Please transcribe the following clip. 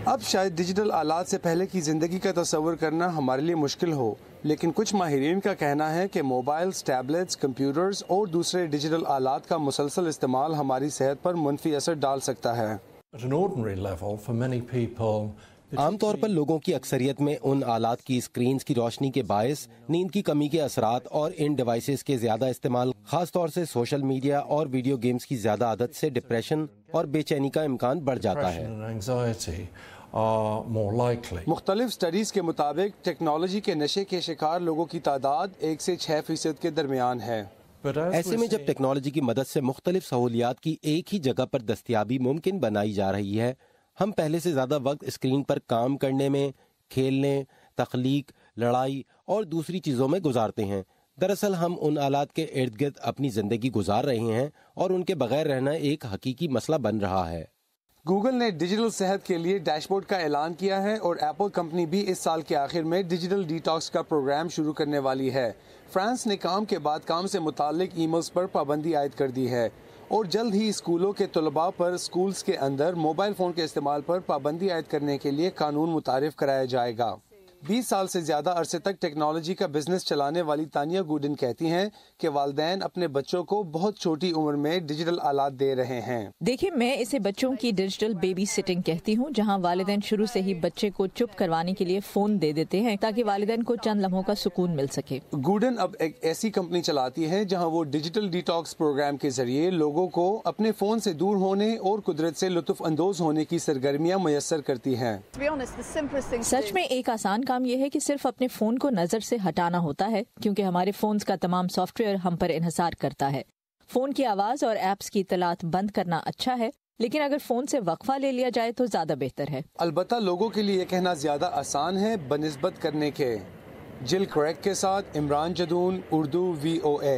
اب شاید ڈیجیٹل آلات سے پہلے کی زندگی کا تصور کرنا ہمارے لیے مشکل ہو، لیکن کچھ ماہرین کا کہنا ہے کہ موبائلز، ٹیبلٹس، کمپیوٹرز اور دوسرے ڈیجیٹل آلات کا مسلسل استعمال ہماری صحت پر منفی اثر ڈال سکتا ہے۔ عام طور پر لوگوں کی اکثریت میں ان آلات کی اسکرینز کی روشنی کے باعث نیند کی کمی کے اثرات اور ان ڈیوائسز کے زیادہ استعمال، خاص طور سے سوشل میڈیا اور ویڈیو گیمز کی زیادہ عادت سے ڈپریشن اور بے چینی کا امکان بڑھ جاتا ہے۔ مختلف سٹڈیز کے مطابق ٹیکنالوجی کے نشے کے شکار لوگوں کی تعداد 1 سے 6% کے درمیان ہے۔ ایسے میں جب ٹیکنالوجی کی مدد سے مختلف سہولیات کی ایک ہی جگہ پر دستیابی ممکن بنائی جا رہی ہے، ہم پہلے سے زیادہ وقت اسکرین پر کام کرنے میں، کھیلنے، تخلیق، لڑائی اور دوسری چیزوں میں گزارتے ہیں۔ دراصل ہم ان آلات کے ارد گرد اپنی زندگی گزار رہے ہیں اور ان کے بغیر رہنا ایک حقیقی مسئلہ بن رہا ہے۔ گوگل نے ڈیجیٹل صحت کے لیے ڈیش بورڈ کا اعلان کیا ہے اور ایپل کمپنی بھی اس سال کے آخر میں ڈیجیٹل ڈیٹاکس کا پروگرام شروع کرنے والی ہے۔ فرانس نے کام کے بعد کام سے متعلق ای میلز پر پابندی عائد کر دی ہے اور جلد ہی اسکولوں کے طلباء پر اسکولز کے اندر موبائل فون کے استعمال پر پابندی عائد کرنے کے لیے قانون متعارف کرایا جائے گا۔ 20 سال سے زیادہ عرصے تک ٹیکنالوجی کا بزنس چلانے والی تانیہ گوڈن کہتی ہیں کہ والدین اپنے بچوں کو بہت چھوٹی عمر میں ڈیجیٹل آلات دے رہے ہیں۔ دیکھیں، میں اسے بچوں کی ڈیجیٹل بیبی سٹنگ کہتی ہوں، جہاں والدین شروع سے ہی بچے کو چپ کروانے کے لیے فون دے دیتے ہیں تاکہ والدین کو چند لمحوں کا سکون مل سکے۔ گوڈن اب ایک ایسی کمپنی چلاتی ہے جہاں وہ ڈیجیٹل ڈیٹاکس پروگرام کے ذریعے لوگوں کو اپنے فون سے دور ہونے اور قدرت سے لطف اندوز ہونے کی سرگرمیاں میسر کرتی ہیں۔ سچ میں ایک آسان کام یہ ہے کہ صرف اپنے فون کو نظر سے ہٹانا ہوتا ہے، کیونکہ ہمارے فونز کا تمام سافٹ ویئر ہم پر انحصار کرتا ہے۔ فون کی آواز اور ایپس کی اطلاعات بند کرنا اچھا ہے، لیکن اگر فون سے وقفہ لے لیا جائے تو زیادہ بہتر ہے۔ البتہ لوگوں کے لیے یہ کہنا زیادہ آسان ہے بنسبت کرنے کے۔ جل کریگ کے ساتھ عمران جدون، اردو VOA۔